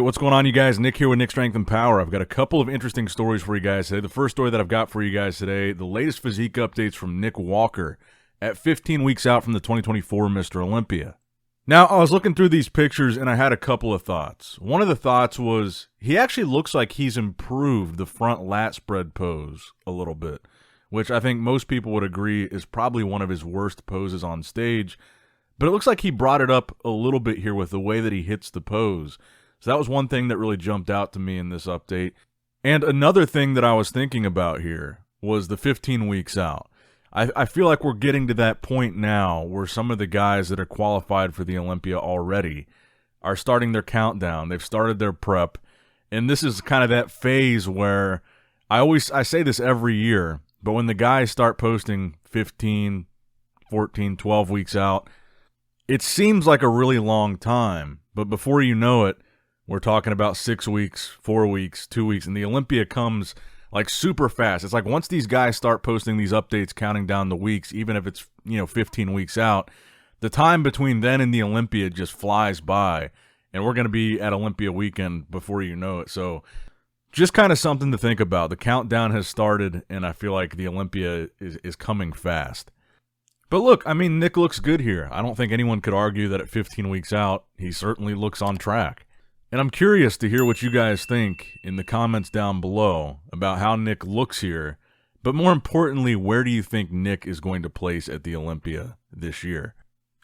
what's going on, you guys? Nick here with Nick Strength and Power. I've got a couple of interesting stories for you guys today. The first story that I've got for you guys today, the latest physique updates from Nick Walker at 15 weeks out from the 2024 Mr. Olympia. Now, I was looking through these pictures and I had a couple of thoughts. One of the thoughts was he actually looks like he's improved the front lat spread pose a little bit, which I think most people would agree is probably one of his worst poses on stage. But it looks like he brought it up a little bit here with the way that he hits the pose. So that was one thing that really jumped out to me in this update. And another thing that I was thinking about here was the 15 weeks out. I feel like we're getting to that point now where some of the guys that are qualified for the Olympia already are starting their countdown. They've started their prep. And this is kind of that phase where I say this every year, but when the guys start posting 15, 14, 12 weeks out, it seems like a really long time. But before you know it, we're talking about 6 weeks, 4 weeks, 2 weeks, and the Olympia comes like super fast. It's like once these guys start posting these updates counting down the weeks, even if it's, 15 weeks out, the time between then and the Olympia just flies by, and we're going to be at Olympia weekend before you know it. So just kind of something to think about. The countdown has started, and I feel like the Olympia is coming fast. But look, Nick looks good here. I don't think anyone could argue that at 15 weeks out, he certainly looks on track. And I'm curious to hear what you guys think in the comments down below about how Nick looks here. But more importantly, where do you think Nick is going to place at the Olympia this year?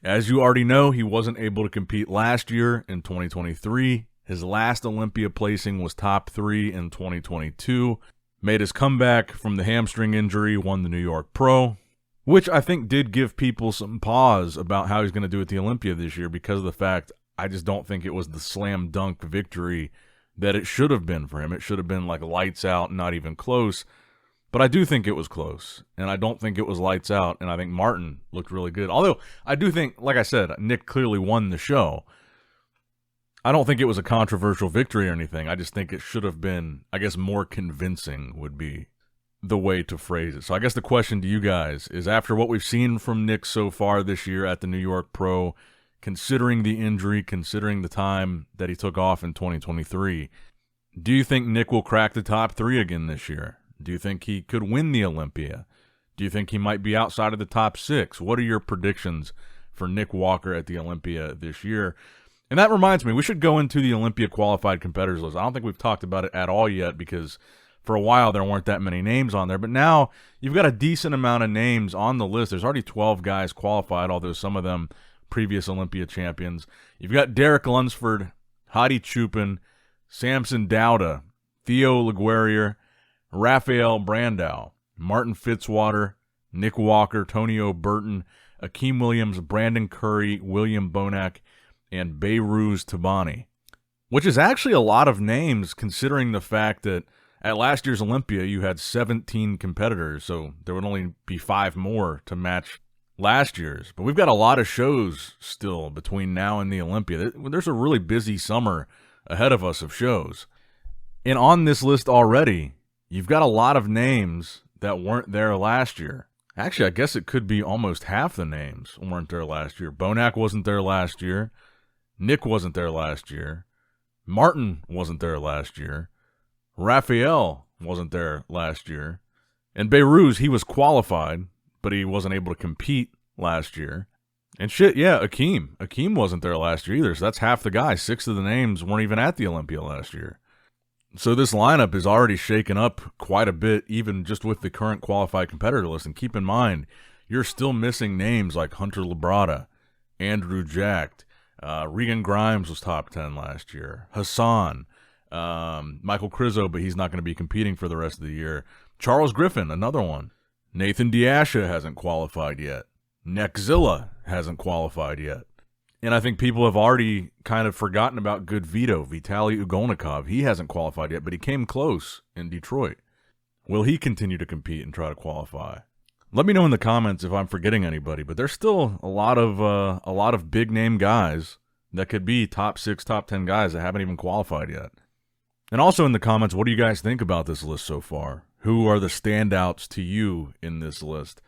As you already know, he wasn't able to compete last year in 2023. His last Olympia placing was top 3 in 2022. Made his comeback from the hamstring injury, won the New York Pro, which I think did give people some pause about how he's going to do at the Olympia this year because of the fact I just don't think it was the slam dunk victory that it should have been for him. It should have been like lights out, not even close. But I do think it was close, and I don't think it was lights out, and I think Martin looked really good. Although I do think, like I said, Nick clearly won the show. I don't think it was a controversial victory or anything. I just think it should have been, more convincing would be the way to phrase it. So I guess the question to you guys is, after what we've seen from Nick so far this year at the New York Pro, considering the injury, considering the time that he took off in 2023, do you think Nick will crack the top 3 again this year? Do you think he could win the Olympia? Do you think he might be outside of the top 6? What are your predictions for Nick Walker at the Olympia this year? And that reminds me, we should go into the Olympia qualified competitors list. I don't think we've talked about it at all yet because for a while there weren't that many names on there. But now you've got a decent amount of names on the list. There's already 12 guys qualified, although some of them previous Olympia champions. You've got Derek Lunsford, Hadi Chupin, Samson Dauda, Theo Laguerrier, Rafael Brandau, Martin Fitzwater, Nick Walker, Tonio Burton, Akeem Williams, Brandon Curry, William Bonac, and Behrooz Tabani, which is actually a lot of names considering the fact that at last year's Olympia you had 17 competitors, so there would only be 5 more to match last year's. But we've got a lot of shows still between now and the Olympia. There's a really busy summer ahead of us of shows. And on this list already, you've got a lot of names that weren't there last year. Actually, I guess it could be almost half the names weren't there last year. Bonac wasn't there last year. Nick wasn't there last year. Martin wasn't there last year. Raphael wasn't there last year. And Behrooz, he was qualified, but he wasn't able to compete last year. And Akeem. Akeem wasn't there last year either, so that's half the guys. 6 of the names weren't even at the Olympia last year. So this lineup is already shaken up quite a bit, even just with the current qualified competitor list. And keep in mind, you're still missing names like Hunter Labrada, Andrew Jack, Regan Grimes was top 10 last year, Hassan, Michael Krizo, but he's not going to be competing for the rest of the year. Charles Griffin, another one. Nathan Diasha hasn't qualified yet. Neckzilla hasn't qualified yet. And I think people have already kind of forgotten about Good Vito, Vitaly Ugonikov. He hasn't qualified yet, but he came close in Detroit. Will he continue to compete and try to qualify? Let me know in the comments if I'm forgetting anybody, but there's still a lot of big name guys that could be top 6, top 10 guys that haven't even qualified yet. And also in the comments, what do you guys think about this list so far? Who are the standouts to you in this list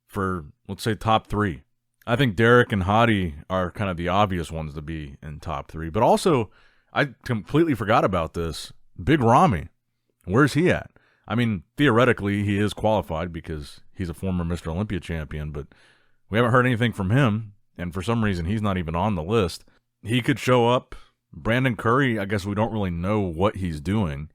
for, let's say, top 3? I think Derek and Hadi are kind of the obvious ones to be in top 3. But also, I completely forgot about this. Big Ramy, where's he at? I mean, theoretically, he is qualified because he's a former Mr. Olympia champion, but we haven't heard anything from him, and for some reason, he's not even on the list. He could show up. Brandon Curry, I guess we don't really know what he's doing.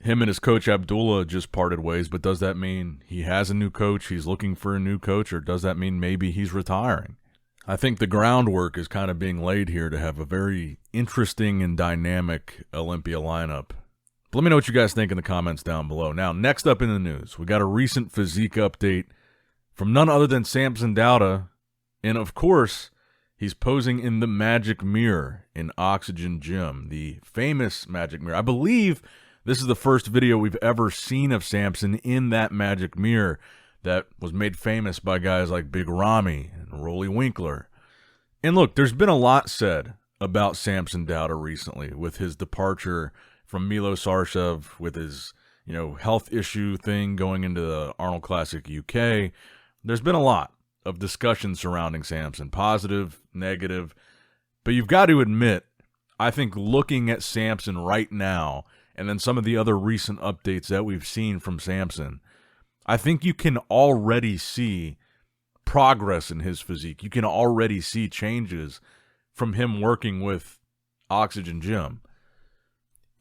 Him and his coach Abdullah just parted ways, but does that mean he has a new coach, he's looking for a new coach, or does that mean maybe he's retiring? I think the groundwork is kind of being laid here to have a very interesting and dynamic Olympia lineup. But let me know what you guys think in the comments down below. Now, next up in the news, we got a recent physique update from none other than Samson Dauda, and of course, he's posing in the magic mirror in Oxygen Gym, the famous magic mirror. I believe this is the first video we've ever seen of Samson in that magic mirror that was made famous by guys like Big Ramy and Rolly Winkler. And look, there's been a lot said about Samson Dauda recently with his departure from Milo Sarshev, with his, health issue thing going into the Arnold Classic UK. There's been a lot of discussion surrounding Samson, positive, negative. But you've got to admit, I think looking at Samson right now, and then some of the other recent updates that we've seen from Samson, I think you can already see progress in his physique. You can already see changes from him working with Oxygen Gym.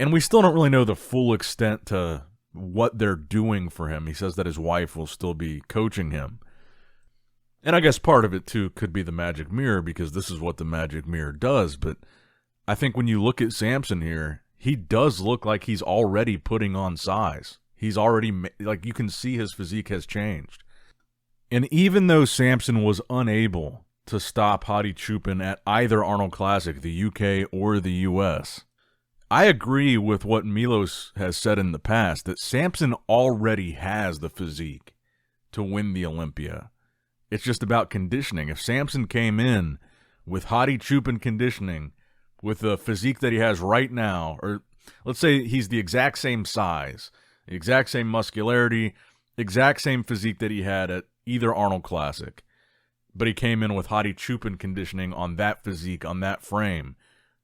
And we still don't really know the full extent to what they're doing for him. He says that his wife will still be coaching him. And I guess part of it, too, could be the magic mirror, because this is what the magic mirror does. But I think when you look at Samson here, he does look like he's already putting on size. He's already, you can see his physique has changed. And even though Samson was unable to stop Hadi Choopan at either Arnold Classic, the UK or the US, I agree with what Milos has said in the past, that Samson already has the physique to win the Olympia. It's just about conditioning. If Samson came in with Hadi Choopan conditioning, with the physique that he has right now, or let's say he's the exact same size, the exact same muscularity, exact same physique that he had at either Arnold Classic, but he came in with Hadi Choopan conditioning on that physique, on that frame,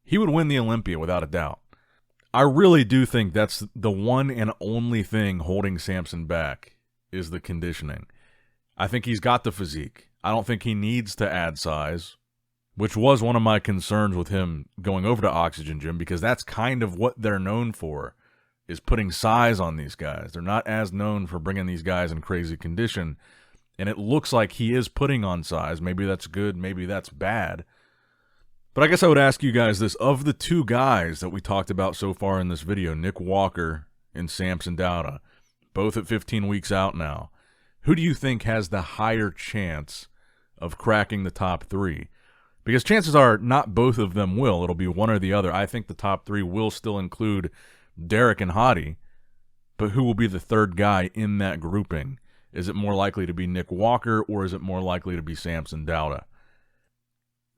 he would win the Olympia without a doubt. I really do think that's the one and only thing holding Samson back, is the conditioning. I think he's got the physique. I don't think he needs to add size, which was one of my concerns with him going over to Oxygen Gym, because that's kind of what they're known for, is putting size on these guys. They're not as known for bringing these guys in crazy condition, and it looks like he is putting on size. Maybe that's good, maybe that's bad. But I guess I would ask you guys this. Of the two guys that we talked about so far in this video, Nick Walker and Samson Dauda, both at 15 weeks out now, who do you think has the higher chance of cracking the top three? Because chances are not both of them will. It'll be one or the other. I think the top three will still include Derek and Hadi, but who will be the third guy in that grouping? Is it more likely to be Nick Walker, or is it more likely to be Samson Dauda?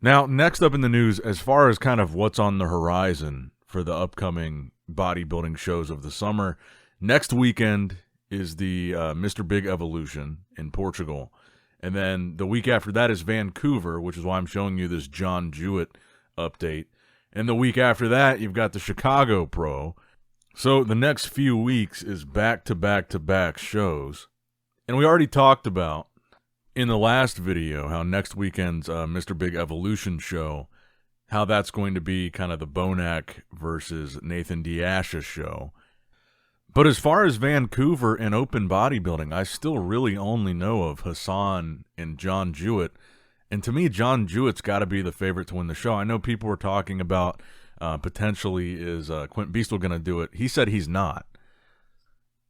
Now, next up in the news, as far as kind of what's on the horizon for the upcoming bodybuilding shows of the summer, next weekend is the Mr. Big Evolution in Portugal. And then the week after that is Vancouver, which is why I'm showing you this John Jewett update. And the week after that, you've got the Chicago Pro. So the next few weeks is back-to-back-to-back shows. And we already talked about in the last video how next weekend's Mr. Big Evolution show, how that's going to be kind of the Bonac versus Nathan Diasha show. But as far as Vancouver and open bodybuilding, I still really only know of Hassan and John Jewett. And to me, John Jewett's got to be the favorite to win the show. I know people were talking about potentially is Quint Beastle going to do it. He said he's not.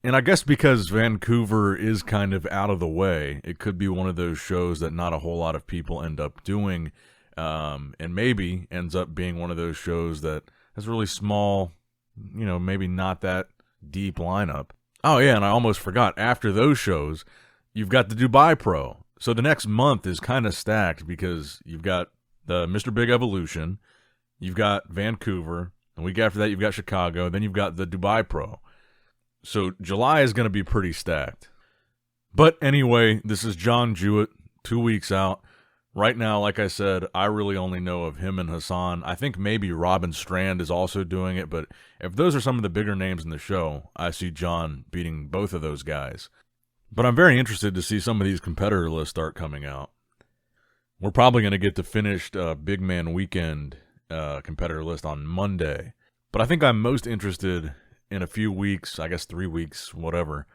And I guess because Vancouver is kind of out of the way, it could be one of those shows that not a whole lot of people end up doing, and maybe ends up being one of those shows that has really small, maybe not that deep lineup. Oh yeah, and I almost forgot, after those shows, you've got the Dubai Pro. So the next month is kind of stacked, because you've got the Mr. Big Evolution, you've got Vancouver, the week after that you've got Chicago, then you've got the Dubai Pro. So July is going to be pretty stacked. But anyway, this is John Jewett, 2 weeks out. Right now, like I said, I really only know of him and Hassan. I think maybe Robin Strand is also doing it, but if those are some of the bigger names in the show, I see John beating both of those guys. But I'm very interested to see some of these competitor lists start coming out. We're probably going to get the finished Big Man Weekend competitor list on Monday. But I think I'm most interested in a few weeks, I guess 3 weeks, whatever,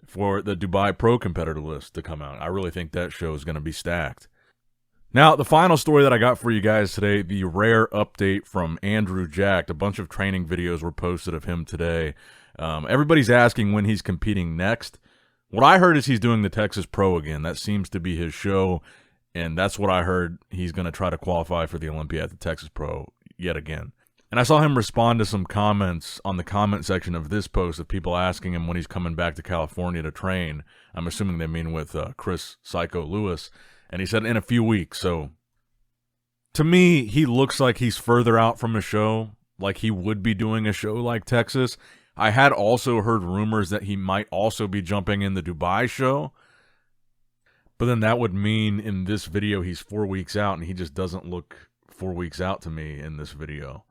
for the Dubai Pro competitor list to come out. I really think that show is going to be stacked. Now, the final story that I got for you guys today, the rare update from Andrew Jacked. A bunch of training videos were posted of him today. Everybody's asking when he's competing next. What I heard is he's doing the Texas Pro again. That seems to be his show, and that's what I heard. He's going to try to qualify for the Olympia at the Texas Pro yet again. And I saw him respond to some comments on the comment section of this post of people asking him when he's coming back to California to train. I'm assuming they mean with Chris Psycho Lewis. And he said in a few weeks. So to me, he looks like he's further out from a show, like he would be doing a show like Texas. I had also heard rumors that he might also be jumping in the Dubai show. But then that would mean in this video he's 4 weeks out, and he just doesn't look 4 weeks out to me in this video.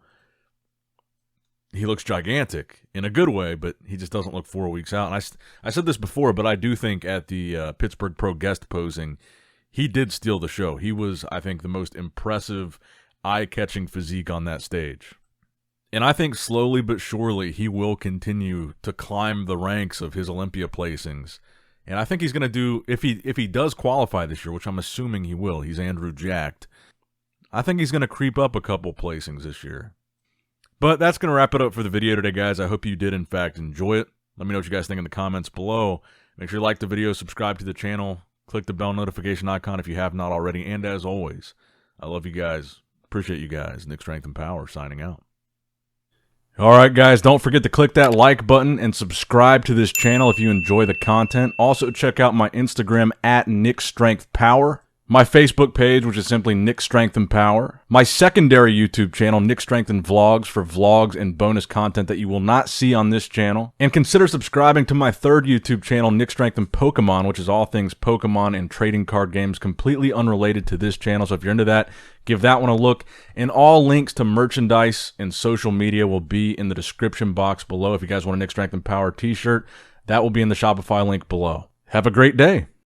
He looks gigantic in a good way, but he just doesn't look 4 weeks out. And I said this before, but I do think at the Pittsburgh Pro guest posing, he did steal the show. He was, I think, the most impressive, eye-catching physique on that stage. And I think slowly but surely he will continue to climb the ranks of his Olympia placings. And I think he's going to do, if he does qualify this year, which I'm assuming he will, he's Andrew Jacked, I think he's going to creep up a couple placings this year. But that's going to wrap it up for the video today, guys. I hope you did, in fact, enjoy it. Let me know what you guys think in the comments below. Make sure you like the video, subscribe to the channel. Click the bell notification icon if you have not already. And as always, I love you guys. Appreciate you guys. Nick Strength and Power signing out. All right, guys, don't forget to click that like button and subscribe to this channel if you enjoy the content. Also, check out my Instagram at NICKS&P. My Facebook page, which is simply Nick Strength and Power. My secondary YouTube channel, Nick Strength and Vlogs, for vlogs and bonus content that you will not see on this channel. And consider subscribing to my third YouTube channel, Nick Strength and Pokemon, which is all things Pokemon and trading card games, completely unrelated to this channel. So if you're into that, give that one a look. And all links to merchandise and social media will be in the description box below. If you guys want a Nick Strength and Power t-shirt, that will be in the Shopify link below. Have a great day.